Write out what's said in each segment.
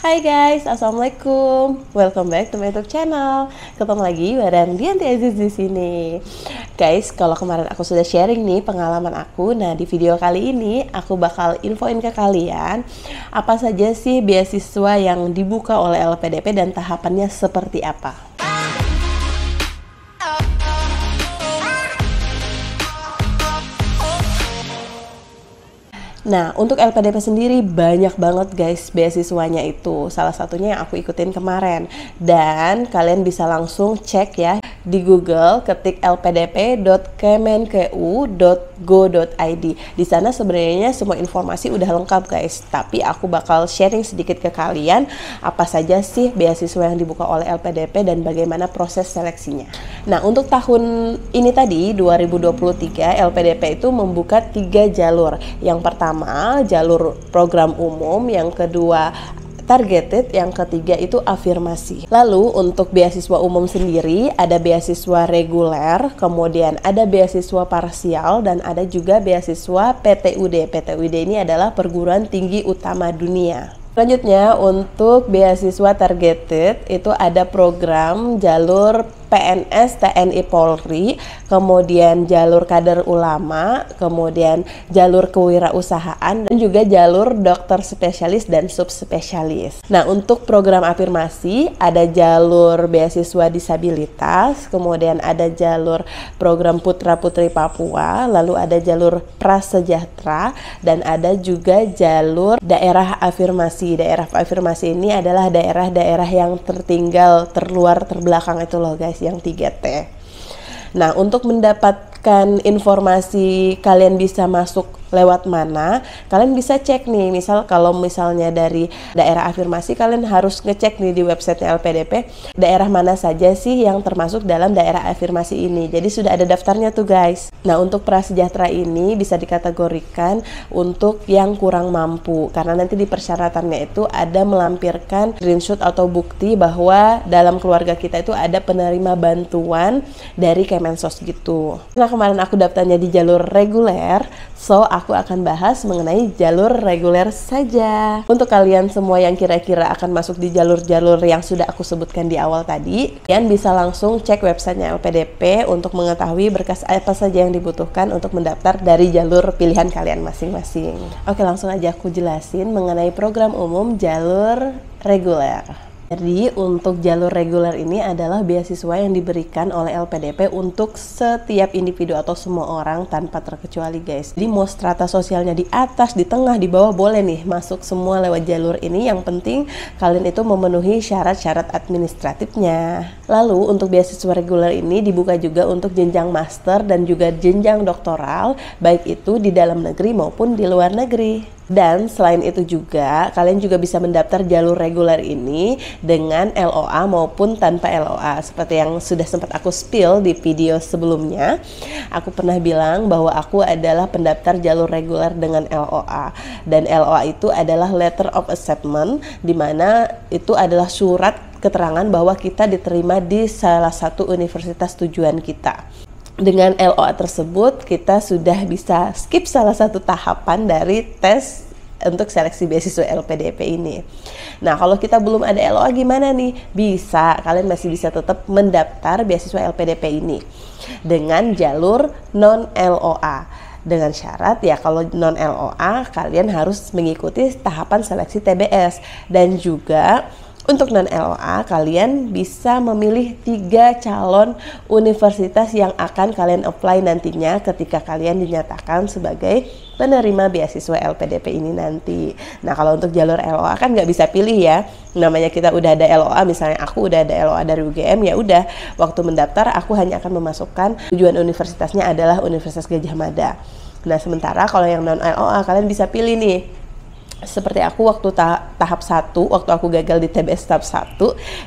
Hai guys, assalamualaikum. Welcome back to my YouTube channel. Ketemu lagi bareng Dianti Aziz di sini. Guys, kalau kemarin aku sudah sharing nih pengalaman aku, nah di video kali ini aku bakal infoin ke kalian apa saja sih beasiswa yang dibuka oleh LPDP dan tahapannya seperti apa. Nah, untuk LPDP sendiri banyak banget guys beasiswanya itu. Salah satunya yang aku ikutin kemarin. Dan kalian bisa langsung cek ya di Google, ketik lpdp.kemenkeu.go.id. Di sana sebenarnya semua informasi udah lengkap guys. Tapi aku bakal sharing sedikit ke kalian apa saja sih beasiswa yang dibuka oleh LPDP dan bagaimana proses seleksinya. Nah, untuk tahun ini tadi 2023 LPDP itu membuka 3 jalur. Yang pertama jalur program umum, yang kedua targeted, yang ketiga itu afirmasi. Lalu untuk beasiswa umum sendiri ada beasiswa reguler, kemudian ada beasiswa parsial, dan ada juga beasiswa PTUD. PTUD ini adalah perguruan tinggi utama dunia. Selanjutnya untuk beasiswa targeted itu ada program jalur PNS TNI Polri, kemudian jalur kader ulama, kemudian jalur kewirausahaan, dan juga jalur dokter spesialis dan subspesialis. Nah, untuk program afirmasi ada jalur beasiswa disabilitas, kemudian ada jalur program Putra Putri Papua, lalu ada jalur prasejahtera, dan ada juga jalur daerah afirmasi. Daerah afirmasi ini adalah daerah-daerah yang tertinggal, terluar, terbelakang itu loh guys, yang 3T. Nah, untuk mendapatkan informasi kalian bisa masuk lewat mana, kalian bisa cek nih, misal kalau misalnya dari daerah afirmasi, kalian harus ngecek nih di websitenya LPDP daerah mana saja sih yang termasuk dalam daerah afirmasi ini. Jadi sudah ada daftarnya tuh guys. Nah, untuk prasejahtera ini bisa dikategorikan untuk yang kurang mampu, karena nanti di persyaratannya itu ada melampirkan screenshot atau bukti bahwa dalam keluarga kita itu ada penerima bantuan dari Kemensos gitu. Nah, kemarin aku daftarnya di jalur reguler, so aku akan bahas mengenai jalur reguler saja. Untuk kalian semua yang kira-kira akan masuk di jalur-jalur yang sudah aku sebutkan di awal tadi, kalian bisa langsung cek websitenya LPDP untuk mengetahui berkas apa saja yang dibutuhkan untuk mendaftar dari jalur pilihan kalian masing-masing. Oke, langsung aja aku jelasin mengenai program umum jalur reguler. Jadi untuk jalur reguler ini adalah beasiswa yang diberikan oleh LPDP untuk setiap individu atau semua orang tanpa terkecuali guys. Jadi mau strata sosialnya di atas, di tengah, di bawah boleh nih masuk semua lewat jalur ini. Yang penting kalian itu memenuhi syarat-syarat administratifnya. Lalu untuk beasiswa reguler ini dibuka juga untuk jenjang master dan juga jenjang doktoral, baik itu di dalam negeri maupun di luar negeri. Dan selain itu juga kalian juga bisa mendaftar jalur reguler ini dengan LOA maupun tanpa LOA. Seperti yang sudah sempat aku spill di video sebelumnya, aku pernah bilang bahwa aku adalah pendaftar jalur reguler dengan LOA. Dan LOA itu adalah letter of acceptance, di mana itu adalah surat keterangan bahwa kita diterima di salah satu universitas tujuan kita. Dengan LOA tersebut kita sudah bisa skip salah satu tahapan dari tes untuk seleksi beasiswa LPDP ini. Nah, kalau kita belum ada LOA gimana nih? Bisa, kalian masih bisa tetap mendaftar beasiswa LPDP ini dengan jalur non-LOA. Dengan syarat ya kalau non-LOA kalian harus mengikuti tahapan seleksi TBS, dan juga untuk non-LOA, kalian bisa memilih 3 calon universitas yang akan kalian apply nantinya ketika kalian dinyatakan sebagai penerima beasiswa LPDP ini nanti. Nah, kalau untuk jalur LOA kan nggak bisa pilih ya. Namanya kita udah ada LOA, misalnya aku udah ada LOA dari UGM, ya udah waktu mendaftar aku hanya akan memasukkan tujuan universitasnya adalah Universitas Gadjah Mada. Nah, sementara kalau yang non-LOA kalian bisa pilih nih. Seperti aku waktu tahap 1, waktu aku gagal di TBS tahap 1,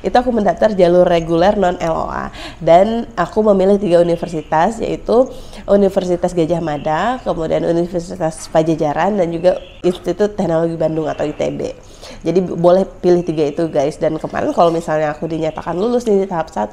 itu aku mendaftar jalur reguler non-LOA. Dan aku memilih 3 universitas, yaitu Universitas Gadjah Mada, kemudian Universitas Pajajaran, dan juga Institut Teknologi Bandung atau ITB. Jadi boleh pilih 3 itu guys. Dan kemarin kalau misalnya aku dinyatakan lulus di tahap 1,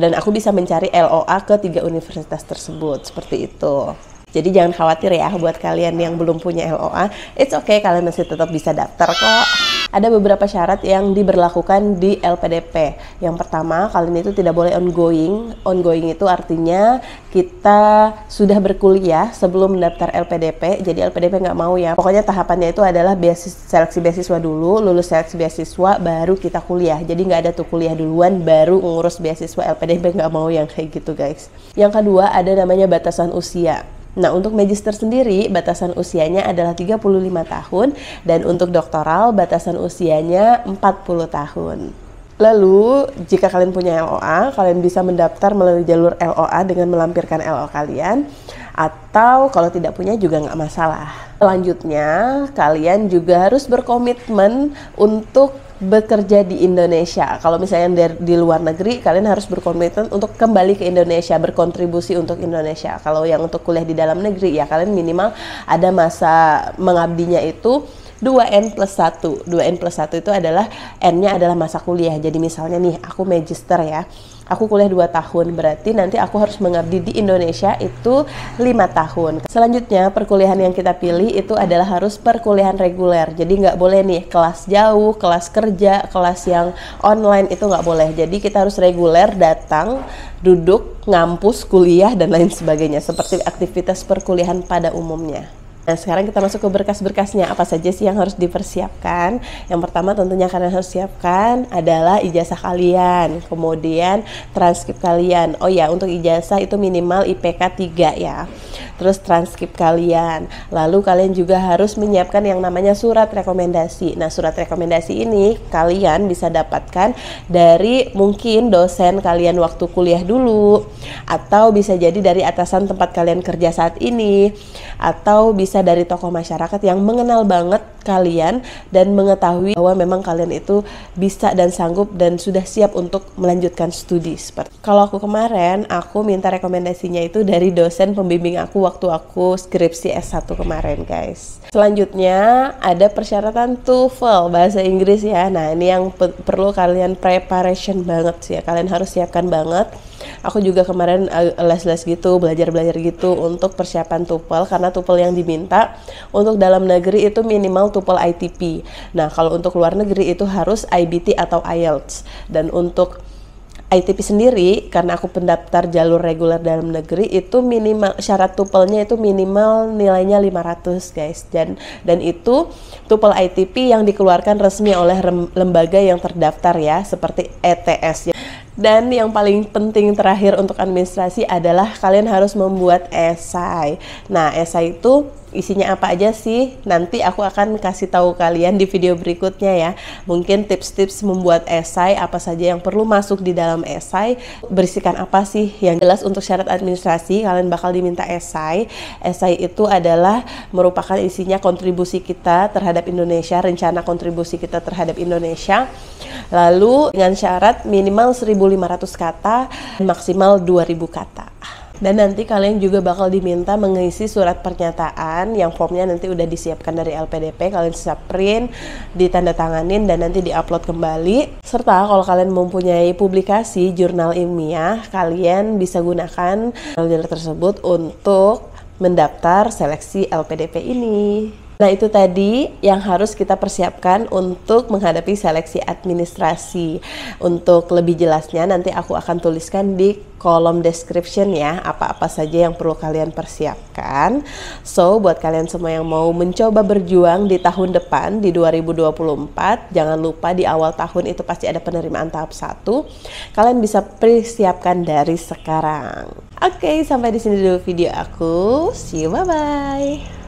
dan aku bisa mencari LOA ke 3 universitas tersebut, seperti itu. Jadi jangan khawatir ya buat kalian yang belum punya LOA, it's okay, kalian masih tetap bisa daftar kok. Ada beberapa syarat yang diberlakukan di LPDP. Yang pertama, kalian itu tidak boleh ongoing. Ongoing itu artinya kita sudah berkuliah sebelum mendaftar LPDP. Jadi LPDP nggak mau ya. Pokoknya tahapannya itu adalah seleksi beasiswa dulu, lulus seleksi beasiswa, baru kita kuliah. Jadi nggak ada tuh kuliah duluan, baru ngurus beasiswa. LPDP nggak mau yang kayak gitu guys. Yang kedua, ada namanya batasan usia. Nah, untuk magister sendiri, batasan usianya adalah 35 tahun, dan untuk doktoral, batasan usianya 40 tahun. Lalu, jika kalian punya LOA, kalian bisa mendaftar melalui jalur LOA dengan melampirkan LOA kalian, atau kalau tidak punya juga nggak masalah. Selanjutnya, kalian juga harus berkomitmen untuk bekerja di Indonesia. Kalau misalnya di luar negeri, kalian harus berkomitmen untuk kembali ke Indonesia, berkontribusi untuk Indonesia. Kalau yang untuk kuliah di dalam negeri, ya kalian minimal ada masa mengabdinya itu 2N+1. 2N+1 itu adalah N-nya adalah masa kuliah. Jadi misalnya nih, aku magister ya, aku kuliah 2 tahun, berarti nanti aku harus mengabdi di Indonesia itu 5 tahun. Selanjutnya, perkuliahan yang kita pilih itu adalah harus perkuliahan reguler. Jadi nggak boleh nih kelas jauh, kelas kerja, kelas yang online, itu nggak boleh. Jadi kita harus reguler, datang, duduk, ngampus, kuliah, dan lain sebagainya. Seperti aktivitas perkuliahan pada umumnya. Nah, sekarang kita masuk ke berkas-berkasnya. Apa saja sih yang harus dipersiapkan? Yang pertama tentunya kalian harus siapkan adalah ijazah kalian, kemudian transkrip kalian. Oh ya, untuk ijazah itu minimal IPK 3 ya. Terus transkrip kalian. Lalu kalian juga harus menyiapkan yang namanya surat rekomendasi. Nah, surat rekomendasi ini kalian bisa dapatkan dari mungkin dosen kalian waktu kuliah dulu, atau bisa jadi dari atasan tempat kalian kerja saat ini, atau bisa dari tokoh masyarakat yang mengenal banget kalian dan mengetahui bahwa memang kalian itu bisa dan sanggup dan sudah siap untuk melanjutkan studi. Kalau aku kemarin, aku minta rekomendasinya itu dari dosen pembimbing aku waktu aku skripsi S1 kemarin guys. Selanjutnya ada persyaratan TOEFL bahasa Inggris ya. Nah, ini yang perlu kalian preparation banget sih ya. Kalian harus siapkan banget. Aku juga kemarin les-les gitu, belajar-belajar gitu untuk persiapan TOEFL, karena TOEFL yang diminta untuk dalam negeri itu minimal TOEFL ITP. Nah, kalau untuk luar negeri itu harus IBT atau IELTS. Dan untuk ITP sendiri, karena aku pendaftar jalur reguler dalam negeri, itu minimal syarat TOEFL-nya itu minimal nilainya 500 guys. Dan itu TOEFL ITP yang dikeluarkan resmi oleh lembaga yang terdaftar ya, seperti ETS. Dan yang paling penting terakhir untuk administrasi adalah kalian harus membuat esai. Nah, esai itu isinya apa aja sih? Nanti aku akan kasih tahu kalian di video berikutnya ya. Mungkin tips-tips membuat esai, apa saja yang perlu masuk di dalam esai, berisikan apa sih. Yang jelas untuk syarat administrasi, kalian bakal diminta esai. Esai itu adalah merupakan isinya kontribusi kita terhadap Indonesia, rencana kontribusi kita terhadap Indonesia. Lalu dengan syarat minimal 1.500 kata, maksimal 2.000 kata. Dan nanti kalian juga bakal diminta mengisi surat pernyataan yang formnya nanti udah disiapkan dari LPDP. Kalian bisa print, ditandatanganin, dan nanti diupload kembali. Serta kalau kalian mempunyai publikasi jurnal ilmiah, kalian bisa gunakan jurnal tersebut untuk mendaftar seleksi LPDP ini. Nah, itu tadi yang harus kita persiapkan untuk menghadapi seleksi administrasi. Untuk lebih jelasnya nanti aku akan tuliskan di kolom description ya, apa-apa saja yang perlu kalian persiapkan. So, buat kalian semua yang mau mencoba berjuang di tahun depan, di 2024, jangan lupa di awal tahun itu pasti ada penerimaan tahap 1. Kalian bisa persiapkan dari sekarang. Oke, sampai di sini dulu video aku. See you, bye-bye.